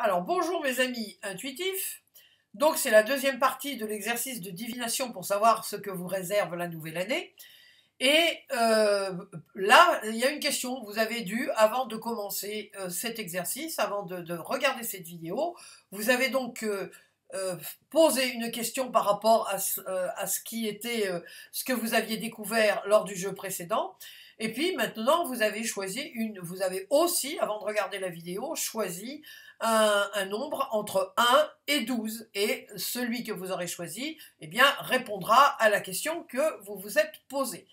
Alors bonjour mes amis intuitifs, donc c'est la deuxième partie de l'exercice de divination pour savoir ce que vous réserve la nouvelle année. Et là, il y a une question, vous avez dû, avant de commencer cet exercice, avant de regarder cette vidéo, vous avez donc posé une question par rapport à ce qui était, ce que vous aviez découvert lors du jeu précédent. Et puis maintenant, vous avez choisi vous avez aussi, avant de regarder la vidéo, choisi un nombre entre 1 et 12. Et celui que vous aurez choisi, eh bien, répondra à la question que vous vous êtes posée.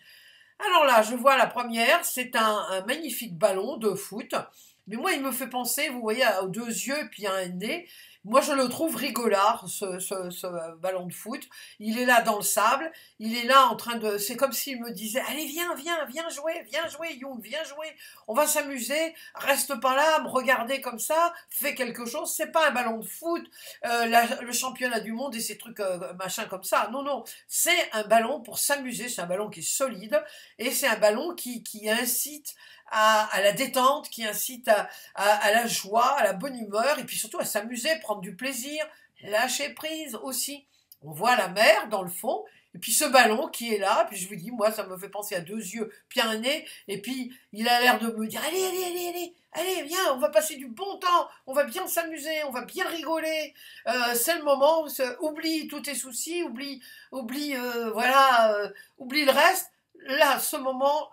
Alors là, je vois la première, c'est un magnifique ballon de foot. Mais moi, il me fait penser, vous voyez, aux deux yeux puis à un nez. Moi, je le trouve rigolard, ce ballon de foot. Il est là dans le sable. Il est là en train de... C'est comme s'il me disait, allez, viens jouer, Young, viens jouer. On va s'amuser. Reste pas là, me regarder comme ça. Fais quelque chose. C'est pas un ballon de foot, le championnat du monde et ces trucs machin comme ça. Non, non. C'est un ballon pour s'amuser. C'est un ballon qui est solide. Et c'est un ballon qui incite à la détente, qui incite à la joie, à la bonne humeur, et puis surtout à s'amuser, prendre du plaisir, lâcher prise aussi. On voit la mer dans le fond, et puis ce ballon qui est là, puis je vous dis, moi ça me fait penser à deux yeux, puis un nez, et puis il a l'air de me dire, allez, viens, on va passer du bon temps, on va bien s'amuser, on va bien rigoler, c'est le moment, oublie tous tes soucis, oublie oublie le reste. Là, ce moment,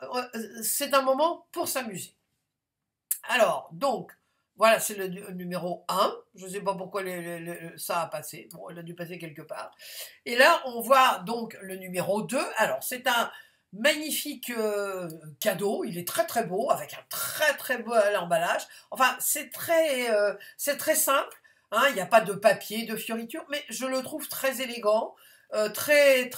c'est un moment pour s'amuser. Alors, donc, voilà, c'est le numéro 1. Je ne sais pas pourquoi ça a passé. Bon, il a dû passer quelque part. Et là, on voit donc le numéro 2. Alors, c'est un magnifique cadeau. Il est très très beau, avec un très très beau emballage. Enfin, c'est très simple. Hein, il n'y a pas de papier, de fioritures, mais je le trouve très élégant, très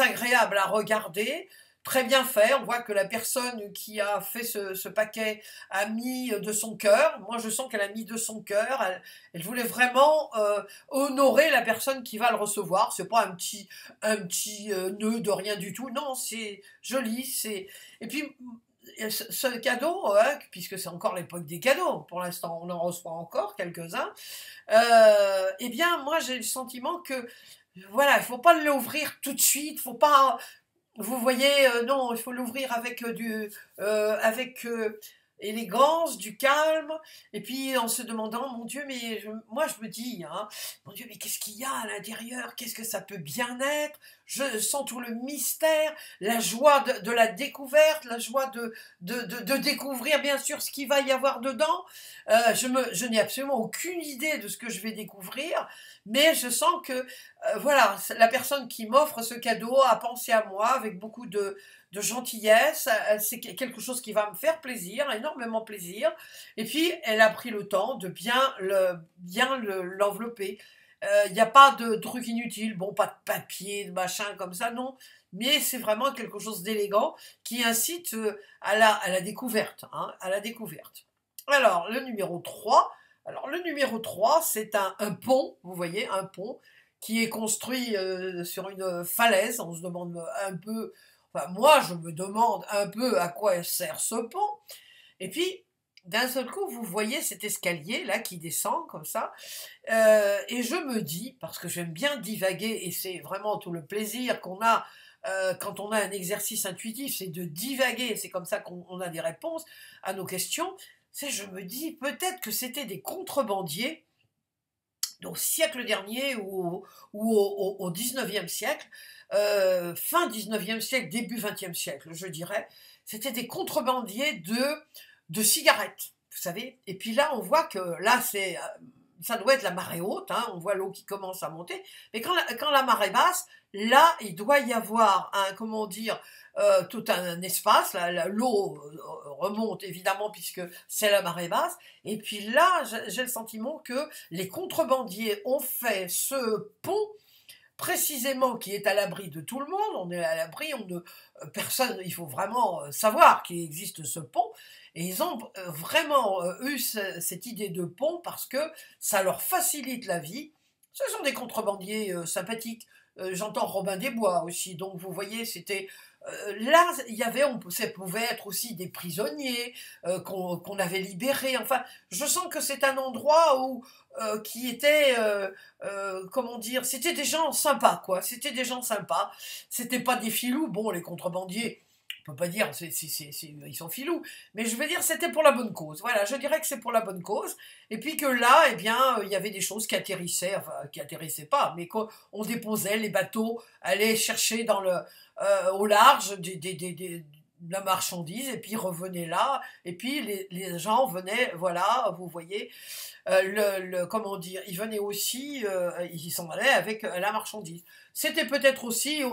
agréable à regarder, très bien fait. On voit que la personne qui a fait ce paquet a mis de son cœur. Moi, je sens qu'elle a mis de son cœur. Elle voulait vraiment honorer la personne qui va le recevoir. C'est pas un petit nœud de rien du tout. Non, c'est joli. Et puis ce cadeau, puisque c'est encore l'époque des cadeaux, pour l'instant on en reçoit encore quelques-uns, eh bien moi j'ai le sentiment que voilà, il ne faut pas l'ouvrir tout de suite, faut pas, vous voyez, non, il faut l'ouvrir avec avec élégance, du calme, et puis en se demandant, mon Dieu, mais moi je me dis, hein, mon Dieu, mais qu'est-ce qu'il y a à l'intérieur, qu'est-ce que ça peut bien être, je sens tout le mystère, la joie de la découverte, la joie de découvrir bien sûr ce qu'il va y avoir dedans. Je n'ai absolument aucune idée de ce que je vais découvrir, mais je sens que voilà, la personne qui m'offre ce cadeau a pensé à moi avec beaucoup de gentillesse, c'est quelque chose qui va me faire plaisir, énormément plaisir, et puis elle a pris le temps de bien l'envelopper. Il n'y a pas de truc inutile, bon, pas de papier, de machin comme ça, non, mais c'est vraiment quelque chose d'élégant qui incite à la découverte, hein, à la découverte. Alors, le numéro 3, c'est un pont, vous voyez, un pont qui est construit sur une falaise. On se demande un peu, enfin moi je me demande un peu à quoi sert ce pont. Et puis d'un seul coup vous voyez cet escalier là qui descend comme ça, et je me dis, parce que j'aime bien divaguer et c'est vraiment tout le plaisir qu'on a quand on a un exercice intuitif, c'est de divaguer, c'est comme ça qu'on a des réponses à nos questions. Je me dis peut-être que c'était des contrebandiers au siècle dernier ou au 19e siècle, fin 19e siècle, début 20e siècle, je dirais, c'était des contrebandiers de cigarettes, vous savez. Et puis là, on voit que là, ça doit être la marée haute, hein, on voit l'eau qui commence à monter, mais quand la marée basse, là, il doit y avoir comment dire, tout un espace, l'eau remonte évidemment puisque c'est la marée basse, et puis là, j'ai le sentiment que les contrebandiers ont fait ce pont précisément qui est à l'abri de tout le monde, on est à l'abri, personne, il faut vraiment savoir qu'il existe ce pont, et ils ont vraiment eu cette idée de pont parce que ça leur facilite la vie. Ce sont des contrebandiers sympathiques. J'entends Robin des Bois aussi, donc vous voyez, c'était Là, ça pouvait être aussi des prisonniers qu'on avait libérés. Enfin, je sens que c'est un endroit où qui était, comment dire, c'était des gens sympas, quoi. C'était des gens sympas. C'était pas des filous. Bon, les contrebandiers, on peut pas dire, ils sont filous. Mais je veux dire, c'était pour la bonne cause. Voilà, je dirais que c'est pour la bonne cause. Et puis que là, eh bien, il y avait des choses qui atterrissaient, enfin, qui atterrissaient pas, mais qu'on déposait, les bateaux allaient chercher au large de la marchandise, et puis revenaient là, et puis les gens venaient, voilà, vous voyez, comment dire, ils venaient aussi, ils s'en allaient avec la marchandise. C'était peut-être aussi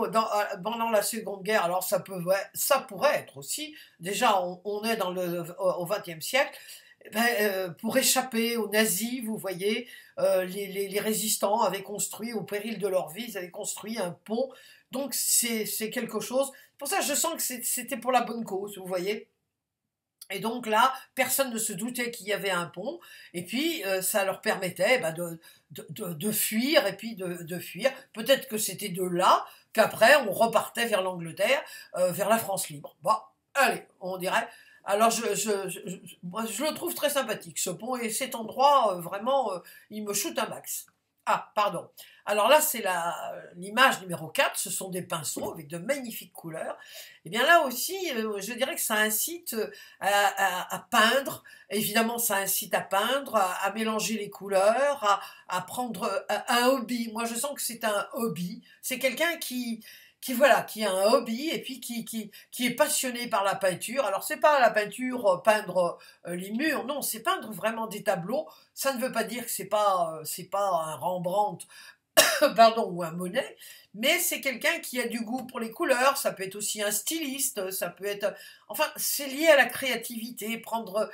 pendant la Seconde Guerre, alors ça pourrait être aussi, déjà on est au XXe siècle, pour échapper aux nazis, vous voyez, les résistants avaient construit, au péril de leur vie, ils avaient construit un pont, donc c'est quelque chose, pour ça je sens que c'était pour la bonne cause, vous voyez. Et donc là, personne ne se doutait qu'il y avait un pont, et puis ça leur permettait de fuir, et puis de fuir. Peut-être que c'était de là qu'après on repartait vers l'Angleterre, vers la France libre. Bon, allez, on dirait. Alors moi, je le trouve très sympathique, ce pont, et cet endroit, vraiment, il me shoot un max. Ah, pardon. Alors là, c'est l'image numéro 4, ce sont des pinceaux avec de magnifiques couleurs. Et bien là aussi, je dirais que ça incite à peindre. Évidemment, ça incite à peindre, à mélanger les couleurs, à prendre un hobby. Moi, je sens que c'est un hobby. C'est quelqu'un voilà, qui a un hobby, et puis qui est passionné par la peinture. Alors, c'est pas la peinture, peindre les murs, non, c'est peindre vraiment des tableaux. Ça ne veut pas dire que c'est pas un Rembrandt, pardon, ou un Monet, mais c'est quelqu'un qui a du goût pour les couleurs. Ça peut être aussi un styliste, ça peut être, enfin, c'est lié à la créativité, prendre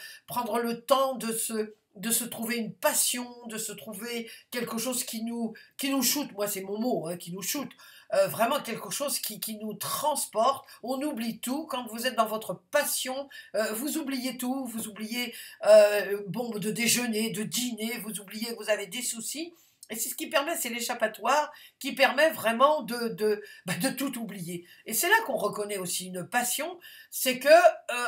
le temps de se trouver une passion, de se trouver quelque chose qui nous shoot. Moi, c'est mon mot, hein, qui nous shoot. Vraiment quelque chose qui nous transporte. On oublie tout quand vous êtes dans votre passion. Vous oubliez tout, vous oubliez bon, de déjeuner, de dîner, vous oubliez que vous avez des soucis. Et c'est ce qui permet, c'est l'échappatoire qui permet vraiment de tout oublier. Et c'est là qu'on reconnaît aussi une passion, c'est que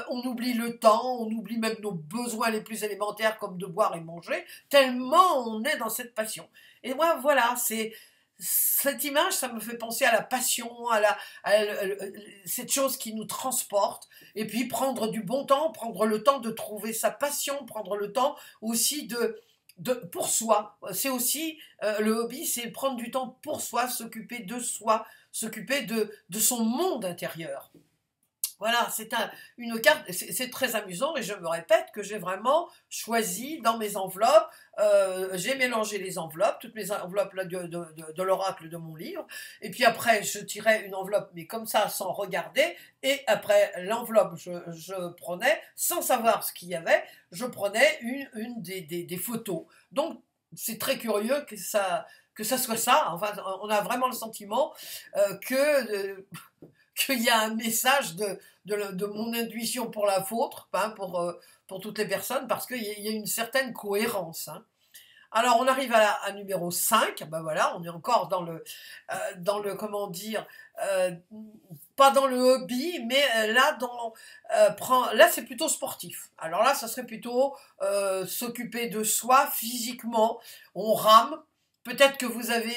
on oublie le temps, on oublie même nos besoins les plus élémentaires comme de boire et manger, tellement on est dans cette passion. Et moi, voilà, c'est cette image, ça me fait penser à la passion, cette chose qui nous transporte, et puis prendre du bon temps, prendre le temps de trouver sa passion, prendre le temps aussi pour soi. C'est aussi, le hobby, c'est prendre du temps pour soi, s'occuper de son monde intérieur. Voilà, une carte, c'est très amusant, et je me répète que j'ai vraiment choisi dans mes enveloppes, j'ai mélangé les enveloppes, toutes mes enveloppes là, de l'oracle de mon livre, et puis après je tirais une enveloppe, mais comme ça, sans regarder, et après l'enveloppe, je prenais, sans savoir ce qu'il y avait, je prenais une des photos. Donc c'est très curieux que ça soit ça, enfin on a vraiment le sentiment qu'il y a un message de mon intuition pour la vôtre, hein, pour toutes les personnes, parce qu'il y a une certaine cohérence. Hein. Alors, on arrive à numéro 5, ben voilà, on est encore comment dire, pas dans le hobby, mais là, c'est plutôt sportif. Alors là, ça serait plutôt s'occuper de soi physiquement, on rame. Peut-être que vous avez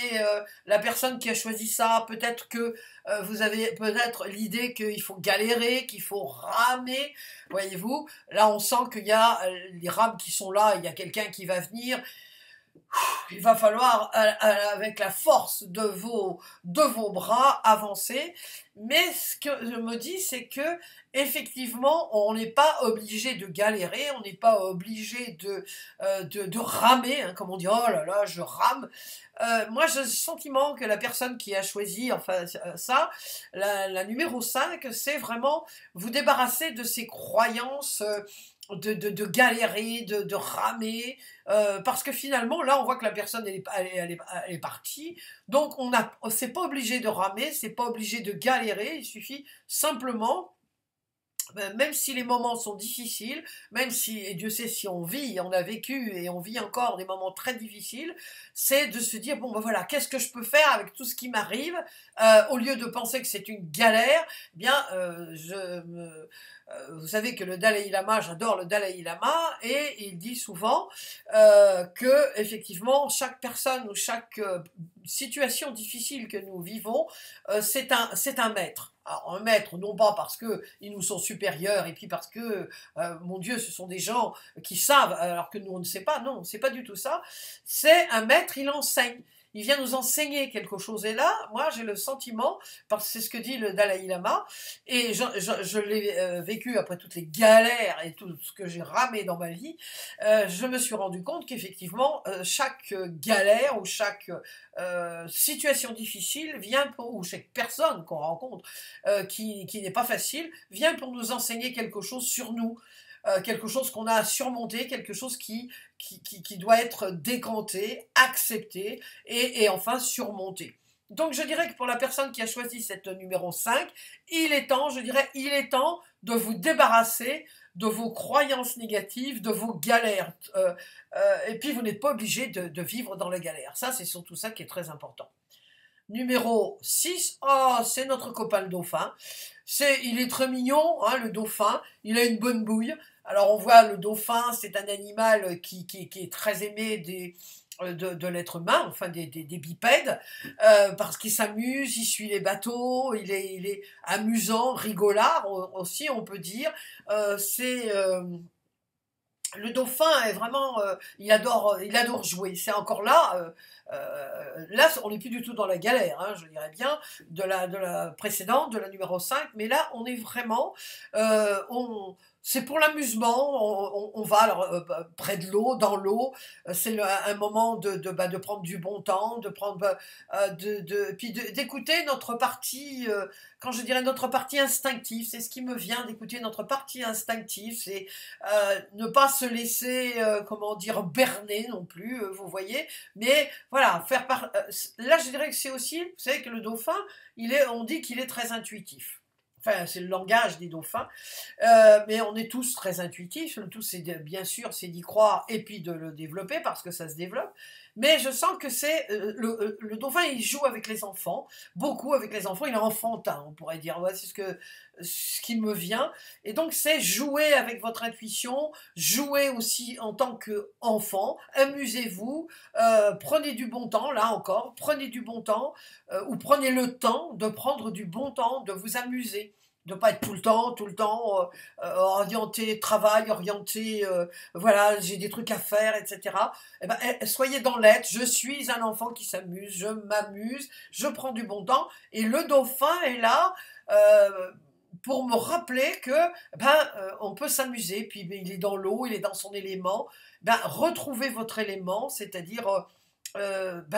la personne qui a choisi ça, peut-être que vous avez peut-être l'idée qu'il faut galérer, qu'il faut ramer, voyez-vous. Là, on sent qu'il y a les rames qui sont là, il y a quelqu'un qui va venir. Il va falloir, avec la force de vos bras, avancer. Mais ce que je me dis, c'est que effectivement, on n'est pas obligé de galérer, on n'est pas obligé de ramer, hein, comme on dit, oh là là, je rame. Moi, j'ai le sentiment que la personne qui a choisi enfin, ça, la numéro 5, c'est vraiment vous débarrasser de ces croyances de galérer, de ramer, parce que finalement, là, on voit que la personne, elle est partie. Donc, c'est pas obligé de ramer, c'est pas obligé de galérer, il suffit simplement même si les moments sont difficiles, même si, et Dieu sait si on vit, on a vécu et on vit encore des moments très difficiles, c'est de se dire, bon ben voilà, qu'est-ce que je peux faire avec tout ce qui m'arrive, au lieu de penser que c'est une galère, eh bien, vous savez que le Dalai Lama, j'adore le Dalai Lama, et il dit souvent que effectivement chaque personne ou chaque situation difficile que nous vivons, c'est un maître. Alors, un maître, non pas parce qu'ils nous sont supérieurs et puis parce que, mon Dieu, ce sont des gens qui savent alors que nous on ne sait pas. Non, c'est pas du tout ça. C'est un maître, il enseigne. Il vient nous enseigner quelque chose. Et là, moi, j'ai le sentiment, parce que c'est ce que dit le Dalai Lama, et je l'ai vécu après toutes les galères et tout ce que j'ai ramé dans ma vie, je me suis rendu compte qu'effectivement, chaque galère ou chaque situation difficile vient ou chaque personne qu'on rencontre qui n'est pas facile, vient pour nous enseigner quelque chose sur nous, quelque chose qu'on a à surmonter, quelque chose qui doit être décanté, accepté et enfin surmonté. Donc je dirais que pour la personne qui a choisi cette numéro 5, il est temps, je dirais, il est temps de vous débarrasser de vos croyances négatives, de vos galères. Et puis vous n'êtes pas obligé de vivre dans les galères. Ça, c'est surtout ça qui est très important. Numéro 6, oh, c'est notre copain le dauphin. Il est très mignon, hein, le dauphin. Il a une bonne bouille. Alors on voit le dauphin, c'est un animal qui est très aimé de l'être humain, enfin des bipèdes, parce qu'il s'amuse, il suit les bateaux, il est amusant, rigolard aussi, on peut dire. Le dauphin est vraiment, il adore jouer. C'est encore là. Là, on n'est plus du tout dans la galère, hein, je dirais bien, de la précédente, de la numéro 5, mais là, on est vraiment, c'est pour l'amusement, on va alors, près de l'eau, dans l'eau, c'est un moment de prendre du bon temps, de prendre, puis d'écouter notre partie, quand je dirais notre partie instinctive, c'est ce qui me vient d'écouter notre partie instinctive, c'est ne pas se laisser, comment dire, berner non plus, vous voyez, mais voilà, là je dirais que c'est aussi, vous savez que le dauphin, on dit qu'il est très intuitif. Enfin, c'est le langage des dauphins, mais on est tous très intuitifs. Le tout, bien sûr, c'est d'y croire et puis de le développer parce que ça se développe. Mais je sens que le dauphin, il joue avec les enfants, beaucoup avec les enfants. Il est enfantin, on pourrait dire. Ouais, c'est ce qui me vient. Et donc, c'est jouer avec votre intuition, jouer aussi en tant qu'enfant. Amusez-vous, prenez du bon temps, là encore, prenez du bon temps, ou prenez le temps de prendre du bon temps, de vous amuser de ne pas être tout le temps orienté travail, orienté voilà, j'ai des trucs à faire, etc. Eh ben, soyez dans l'être, je suis un enfant qui s'amuse, je m'amuse, je prends du bon temps, et le dauphin est là pour me rappeler que on peut s'amuser, puis il est dans l'eau, il est dans son élément, retrouvez votre élément, c'est-à-dire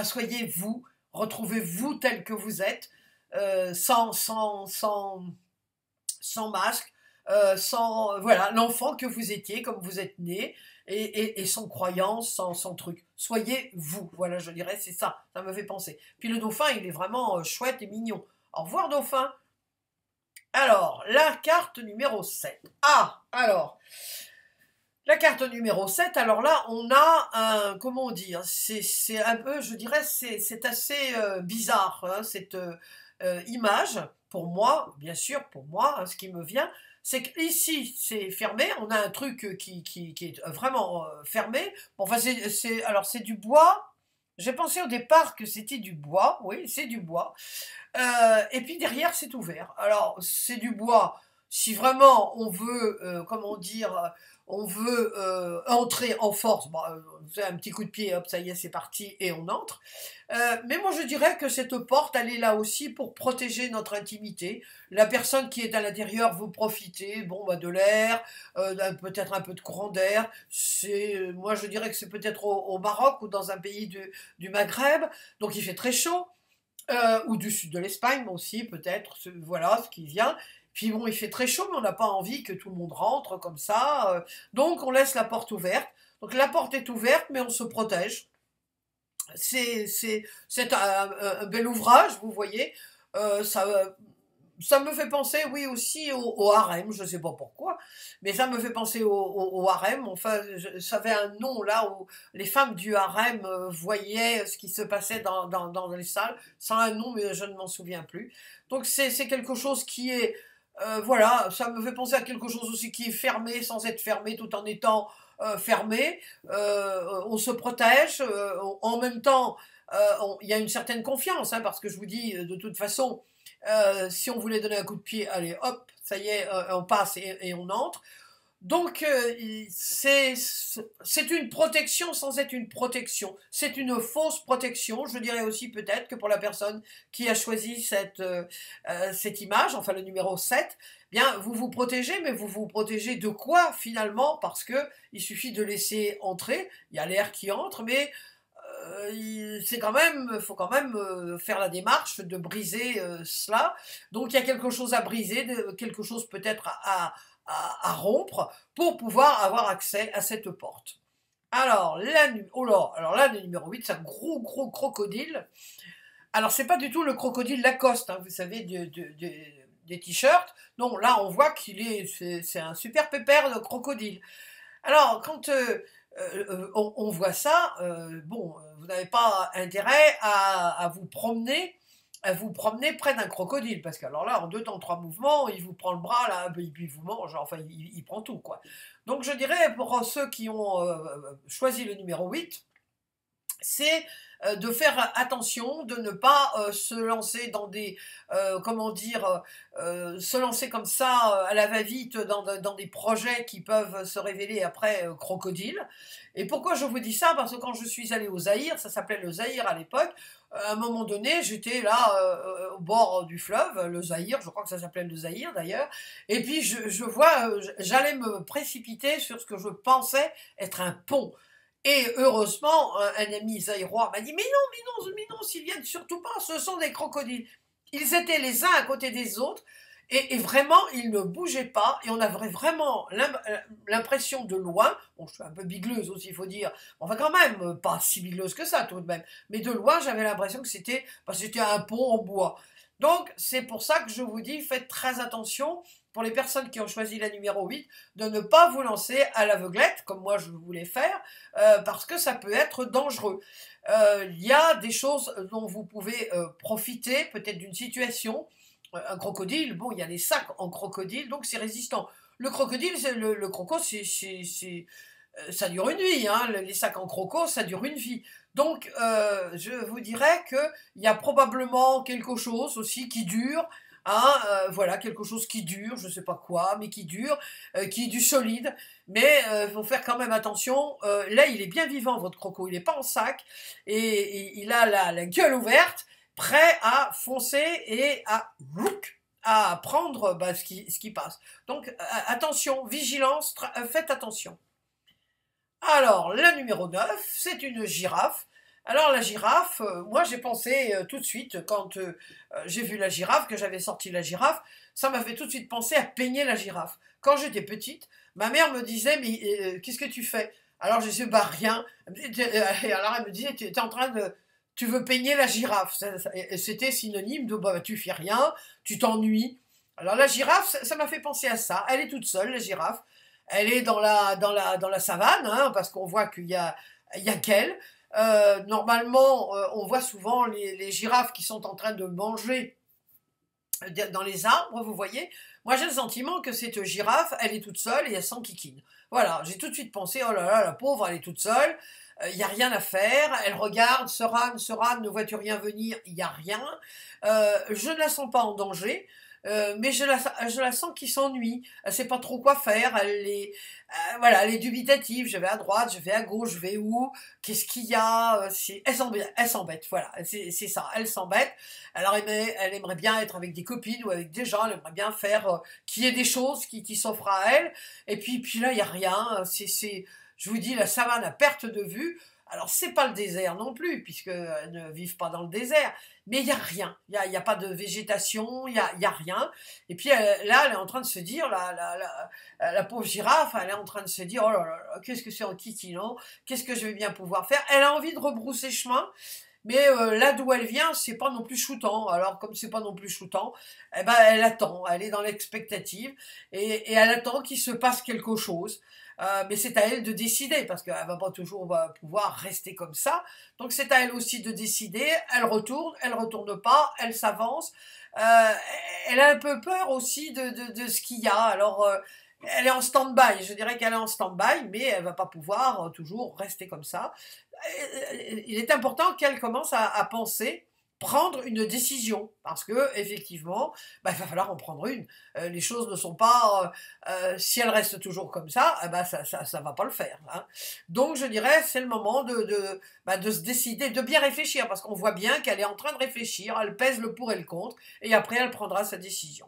soyez vous, retrouvez-vous tel que vous êtes, sans masque, sans voilà l'enfant que vous étiez, comme vous êtes né, et sans croyance, sans truc. Soyez vous, voilà, je dirais, c'est ça, ça me fait penser. Puis le dauphin, il est vraiment chouette et mignon. Au revoir, dauphin. Alors, la carte numéro 7. Ah, alors, la carte numéro 7, alors là, on a un, comment dire, c'est un peu, je dirais, c'est assez bizarre, hein, cette image, pour moi, bien sûr, pour moi, hein, ce qui me vient, c'est qu'ici, c'est fermé, on a un truc qui est vraiment fermé. Bon, enfin, alors c'est du bois. J'ai pensé au départ que c'était du bois, oui, c'est du bois. Et puis derrière, c'est ouvert. Alors, c'est du bois. Si vraiment on veut, comment dire, on veut entrer en force, vous avez un petit coup de pied, hop, ça y est, c'est parti, et on entre. Mais moi, je dirais que cette porte, elle est là aussi pour protéger notre intimité. La personne qui est à l'intérieur veut profiter, de l'air, peut-être un peu de courant d'air. Moi, je dirais que c'est peut-être au Maroc ou dans un pays du Maghreb, donc il fait très chaud. Ou du sud de l'Espagne aussi, peut-être, voilà ce qui vient. Puis bon, il fait très chaud, mais on n'a pas envie que tout le monde rentre comme ça. Donc on laisse la porte ouverte. Donc la porte est ouverte, mais on se protège. C'est un bel ouvrage, vous voyez. Ça, ça me fait penser, oui, aussi au harem, je ne sais pas pourquoi, mais ça me fait penser au harem. Enfin, ça avait un nom là où les femmes du harem voyaient ce qui se passait dans les salles. Ça a un nom, mais je ne m'en souviens plus. Donc c'est quelque chose qui est, voilà, ça me fait penser à quelque chose aussi qui est fermé sans être fermé, tout en étant fermé. On se protège, en même temps, il y a une certaine confiance, hein, parce que je vous dis, de toute façon, si on voulait donner un coup de pied, allez, hop, ça y est, on passe et on entre. Donc, c'est une protection sans être une protection. C'est une fausse protection. Je dirais aussi peut-être que pour la personne qui a choisi cette image, enfin le numéro 7, bien, vous vous protégez, mais vous vous protégez de quoi finalement? Parce que il suffit de laisser entrer, il y a l'air qui entre, mais c'est quand même, faut quand même faire la démarche de briser cela. Donc il y a quelque chose à briser, quelque chose peut-être à rompre pour pouvoir avoir accès à cette porte. Alors alors là, le numéro 8, c'est un gros gros crocodile. Alors c'est pas du tout le crocodile Lacoste, hein, vous savez, des t-shirts. Non, là on voit c'est un super pépère de crocodile. Alors, quand on voit ça, bon, vous n'avez pas intérêt à vous promener près d'un crocodile, parce que alors là, en deux temps, trois mouvements, il vous prend le bras, là, et puis il vous mange, enfin, il prend tout, quoi. Donc, je dirais, pour ceux qui ont choisi le numéro 8, c'est de faire attention, de ne pas se lancer dans des, comment dire, se lancer comme ça à la va-vite dans des projets qui peuvent se révéler après crocodiles. Et pourquoi je vous dis ça? Parce que quand je suis allée au Zaïre, ça s'appelait le Zaïre à l'époque, à un moment donné, j'étais là au bord du fleuve, le Zaïre, je crois que ça s'appelait le Zaïre d'ailleurs, et puis je vois, j'allais me précipiter sur ce que je pensais être un pont. Et heureusement, un ami zaïrois m'a dit mais non, Sylviane, surtout pas, ce sont des crocodiles. Ils étaient les uns à côté des autres, et vraiment, ils ne bougeaient pas, et on avait vraiment l'impression de loin, bon, je suis un peu bigleuse aussi, il faut dire, enfin quand même, pas si bigleuse que ça tout de même, mais de loin, j'avais l'impression que c'était un pont en bois. Donc, c'est pour ça que je vous dis, faites très attention, pour les personnes qui ont choisi la numéro 8, de ne pas vous lancer à l'aveuglette, comme moi je voulais faire, parce que ça peut être dangereux. Il y a des choses dont vous pouvez profiter, peut-être d'une situation. Un crocodile, bon, il y a des sacs en crocodile, donc c'est résistant. Le crocodile, le croco, ça dure une vie, hein. Les sacs en croco, ça dure une vie. Donc, je vous dirais qu'il y a probablement quelque chose aussi qui dure, hein, voilà, quelque chose qui dure, je ne sais pas quoi, mais qui est du solide. Mais il faut faire quand même attention. Là, il est bien vivant, votre croco, il n'est pas en sac, et il a la gueule ouverte, prêt à foncer et à prendre ce qui passe. Donc, attention, vigilance, faites attention. Alors, la numéro 9, c'est une girafe. Alors, la girafe, moi j'ai pensé tout de suite, quand j'ai vu la girafe, que j'avais sorti la girafe, ça m'a fait tout de suite penser à peigner la girafe. Quand j'étais petite, ma mère me disait, mais qu'est-ce que tu fais? Alors, je disais, bah rien. Et alors, elle me disait, tu es en train de... Tu veux peigner la girafe. C'était synonyme de, bah, tu fais rien, tu t'ennuies. Alors, la girafe, ça m'a fait penser à ça. Elle est toute seule, la girafe. Elle est dans la savane, hein, parce qu'on voit il y a qu'elle. Normalement, on voit souvent les girafes qui sont en train de manger dans les arbres, vous voyez. Moi, j'ai le sentiment que cette girafe, elle est toute seule et elle s'enquiquine. Voilà, j'ai tout de suite pensé, oh là là, la pauvre, elle est toute seule, il n'y a rien à faire, elle regarde, se rame, ne vois-tu rien venir, il n'y a rien. Je ne la sens pas en danger. Mais je la sens qui s'ennuie. Elle sait pas trop quoi faire. Voilà, elle est dubitative. Je vais à droite, je vais à gauche, je vais où? Qu'est-ce qu'il y a? Elle s'embête. Voilà, c'est ça. Elle s'embête. Alors elle aimerait bien être avec des copines ou avec des gens. Elle aimerait bien faire qu'il y ait des choses qui s'offrent à elle. Et puis là, il y a rien. Je vous dis, la savane à perte de vue. Alors, c'est pas le désert non plus, puisqu'elles ne vivent pas dans le désert, mais il n'y a rien. Il y a pas de végétation, il y a rien. Et puis là, elle est en train de se dire, la pauvre girafe, elle est en train de se dire, oh là là, qu'est-ce que c'est en kikinant? Qu'est-ce que je vais bien pouvoir faire? Elle a envie de rebrousser chemin, Mais là d'où elle vient, c'est pas non plus shootant. Alors comme c'est pas non plus shootant, eh ben elle attend, elle est dans l'expectative et elle attend qu'il se passe quelque chose. Mais c'est à elle de décider parce qu'elle va pas toujours pouvoir rester comme ça. Donc c'est à elle aussi de décider. Elle retourne pas, elle s'avance. Euh, Elle a un peu peur aussi de ce qu'il y a. Alors elle est en stand-by. Je dirais qu'elle est en stand-by, mais elle va pas pouvoir toujours rester comme ça. Il est important qu'elle commence à penser, prendre une décision, parce que effectivement, bah, il va falloir en prendre une. Les choses ne sont pas, si elles restent toujours comme ça, bah, ça va pas le faire. Hein. Donc je dirais, c'est le moment de se décider, de bien réfléchir, parce qu'on voit bien qu'elle est en train de réfléchir, elle pèse le pour et le contre, et après elle prendra sa décision.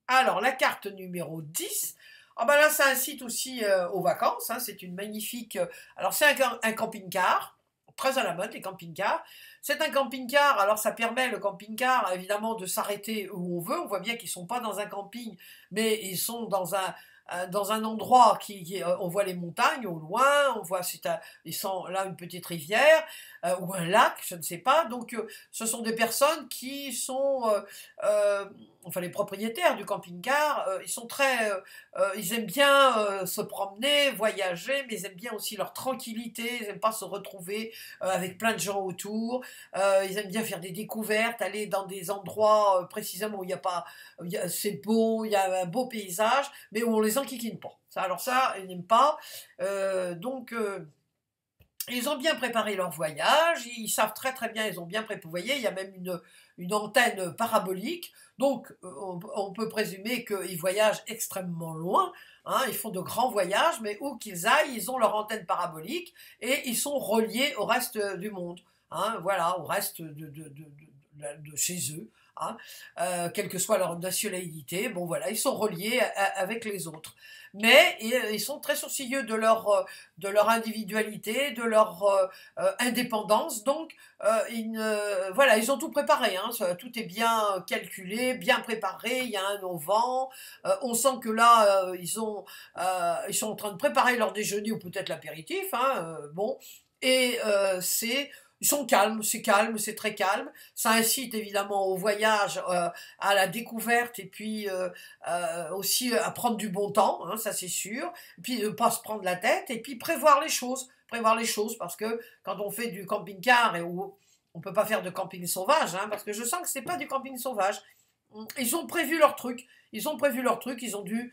Alors, la carte numéro 10, ah ben là, ça incite aussi aux vacances. Hein, c'est une magnifique. Alors, c'est un camping-car, très à la mode, les camping-cars. C'est un camping-car, alors ça permet le camping-car, évidemment, de s'arrêter où on veut. On voit bien qu'ils ne sont pas dans un camping, mais ils sont dans un endroit on voit les montagnes au loin, on voit ils sont là une petite rivière ou un lac, je ne sais pas. Donc ce sont des personnes qui sont, enfin les propriétaires du camping-car, ils sont ils aiment bien se promener, voyager, mais ils aiment bien aussi leur tranquillité, ils n'aiment pas se retrouver avec plein de gens autour, ils aiment bien faire des découvertes, aller dans des endroits précisément où il y a pas, c'est beau, il y a un beau paysage, mais où on les enquiquine pas. Alors ça, ils n'aiment pas. Donc, ils ont bien préparé leur voyage, ils savent très très bien, ils ont bien préparé. Vous voyez, il y a même une antenne parabolique, donc on peut présumer qu'ils voyagent extrêmement loin. Hein, ils font de grands voyages, mais où qu'ils aillent, ils ont leur antenne parabolique et ils sont reliés au reste du monde. Hein, voilà, au reste de chez eux. Hein, quelle que soit leur nationalité, bon voilà, ils sont reliés avec les autres. Mais ils sont très sourcilleux de leur individualité, de leur indépendance. Donc, voilà, ils ont tout préparé. Hein, tout est bien calculé, bien préparé. Il y a un auvent. On sent que là, ils sont en train de préparer leur déjeuner ou peut-être l'apéritif. Hein, bon, et ils sont calmes, c'est très calme. Ça incite évidemment au voyage, à la découverte et puis aussi à prendre du bon temps, hein, ça c'est sûr. Et puis ne pas se prendre la tête et puis prévoir les choses parce que quand on fait du camping-car et où on peut pas faire de camping sauvage, hein, parce que je sens que c'est pas du camping sauvage. Ils ont prévu leur truc. Ils ont prévu leur truc, ils ont dû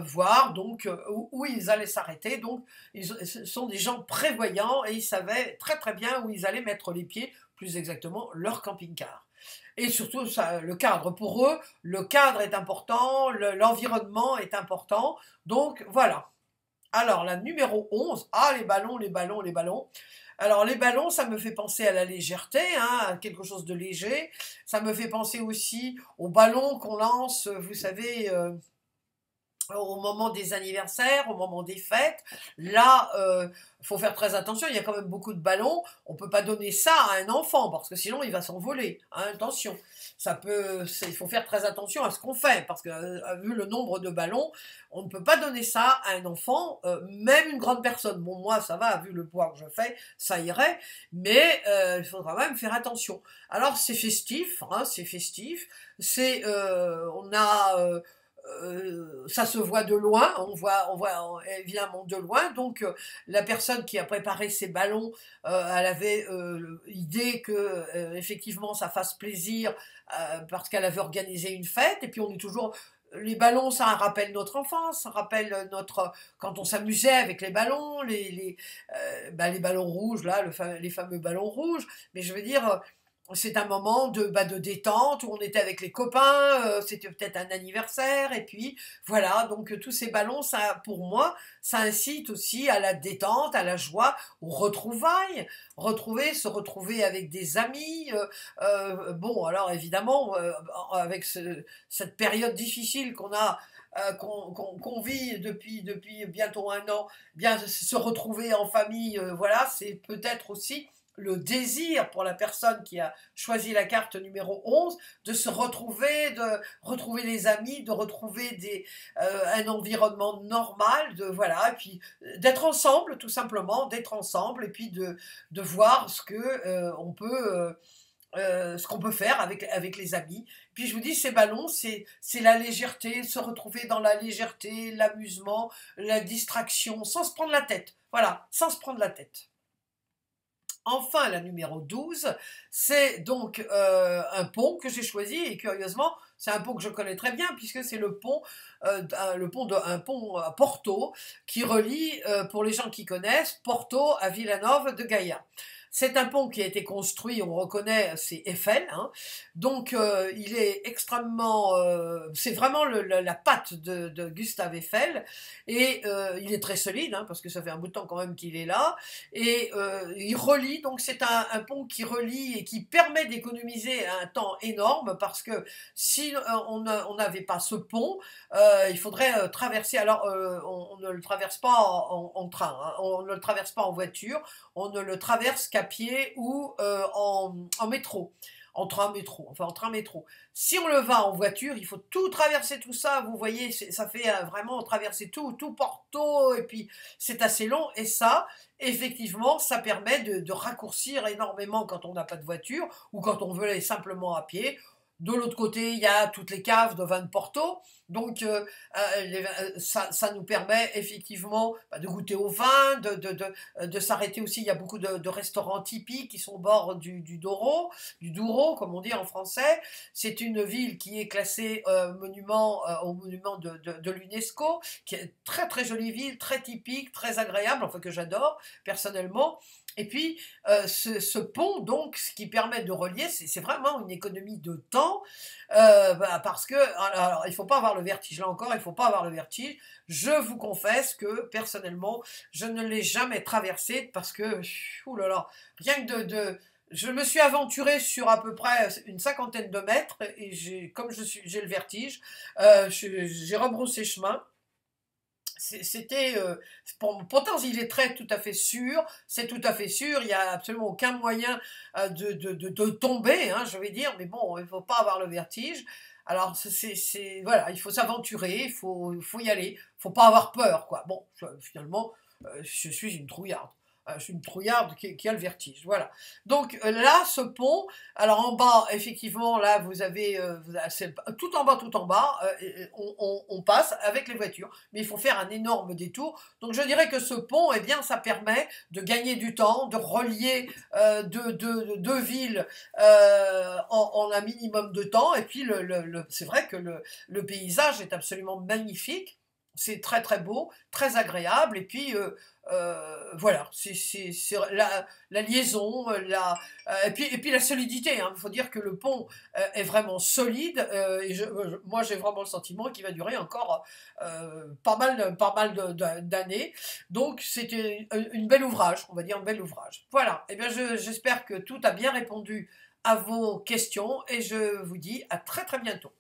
voir donc où ils allaient s'arrêter. Donc, ce sont des gens prévoyants et ils savaient très très bien où ils allaient mettre les pieds, plus exactement leur camping-car. Et surtout, ça, le cadre, pour eux, le cadre est important, l'environnement est important. Donc, voilà. Alors, la numéro 11, ah, les ballons, les ballons, les ballons. Alors, les ballons, ça me fait penser à la légèreté, hein, à quelque chose de léger. Ça me fait penser aussi aux ballons qu'on lance, vous savez, au moment des anniversaires, au moment des fêtes. Là, faut faire très attention, il y a quand même beaucoup de ballons. On peut pas donner ça à un enfant, parce que sinon il va s'envoler. Hein, attention, il faut faire très attention à ce qu'on fait, parce que vu le nombre de ballons, on ne peut pas donner ça à un enfant, même une grande personne. Bon, moi, ça va, vu le poids que je fais, ça irait, mais il faudra même faire attention. Alors, c'est festif, hein, c'est festif. On a ça se voit de loin, on voit évidemment de loin. Donc la personne qui a préparé ces ballons, elle avait idée que effectivement ça fasse plaisir parce qu'elle avait organisé une fête. Et puis on est toujours les ballons, ça rappelle notre enfance, ça rappelle notre quand on s'amusait avec les ballons, les ballons rouges là, les fameux ballons rouges. Mais je veux dire c'est un moment de détente où on était avec les copains, c'était peut-être un anniversaire, et puis voilà, donc tous ces ballons, ça, pour moi, ça incite aussi à la détente, à la joie, aux retrouvailles, se retrouver avec des amis. Bon, alors évidemment, avec cette période difficile qu'on a, qu'on vit depuis bientôt un an, bien se retrouver en famille, voilà, c'est peut-être aussi le désir pour la personne qui a choisi la carte numéro 11 de se retrouver, de retrouver les amis, de retrouver un environnement normal, voilà, et puis d'être ensemble tout simplement, d'être ensemble et puis de voir ce qu'on peut faire avec les amis. Puis je vous dis, ces ballons, c'est la légèreté, se retrouver dans la légèreté, l'amusement, la distraction, sans se prendre la tête. Voilà, sans se prendre la tête. Enfin, la numéro 12, c'est donc un pont que j'ai choisi, et curieusement, c'est un pont que je connais très bien, puisque c'est un pont à Porto, qui relie, pour les gens qui connaissent, Porto à Villanova de Gaia. C'est un pont qui a été construit, on reconnaît, c'est Eiffel, hein. Donc il est extrêmement, c'est vraiment la patte de Gustave Eiffel, et il est très solide, hein, parce que ça fait un bout de temps quand même qu'il est là, et il relie, donc c'est un pont qui relie et qui permet d'économiser un temps énorme, parce que si on n'avait pas ce pont, il faudrait traverser, alors on ne le traverse pas en train, hein, on ne le traverse pas en voiture, on ne le traverse qu'à pied ou en métro, en train métro. Si on le va en voiture, il faut tout traverser tout ça, vous voyez, ça fait vraiment traverser tout Porto, et puis c'est assez long, et ça, effectivement, ça permet de raccourcir énormément quand on n'a pas de voiture, ou quand on veut aller simplement à pied. De l'autre côté, il y a toutes les caves de vin de Porto, donc ça nous permet effectivement de goûter au vin, de s'arrêter aussi. Il y a beaucoup de restaurants typiques qui sont au bord du Douro, comme on dit en français. C'est une ville qui est classée au monument de l'UNESCO, qui est très très jolie ville, très typique, très agréable, enfin que j'adore personnellement. Et puis, ce pont, donc, ce qui permet de relier, c'est vraiment une économie de temps, parce que, alors, il ne faut pas avoir le vertige, là encore, il ne faut pas avoir le vertige. Je vous confesse que, personnellement, je ne l'ai jamais traversé, parce que, oulala, rien que je me suis aventurée sur à peu près une 50aine de mètres, et comme j'ai le vertige, j'ai rebroussé chemin. C'était pourtant il est tout à fait sûr, c'est tout à fait sûr, il n'y a absolument aucun moyen de tomber, hein, je vais dire, mais bon, il ne faut pas avoir le vertige. Alors voilà, il faut s'aventurer, il faut y aller, il ne faut pas avoir peur, quoi. Bon, finalement, je suis une trouillarde. Je suis une trouillarde qui a le vertige, voilà. Donc là, ce pont, alors en bas, effectivement, là, vous avez, tout en bas, on passe avec les voitures, mais il faut faire un énorme détour. Donc je dirais que ce pont, eh bien, ça permet de gagner du temps, de relier deux villes en un minimum de temps, et puis c'est vrai que le paysage est absolument magnifique. C'est très très beau, très agréable, et puis voilà, c'est la liaison, et puis la solidité. Il faut dire que le pont est vraiment solide, et moi j'ai vraiment le sentiment qu'il va durer encore pas mal d'années. Donc c'était une belle ouvrage, on va dire un bel ouvrage. Voilà, et bien j'espère que tout a bien répondu à vos questions, et je vous dis à très très bientôt.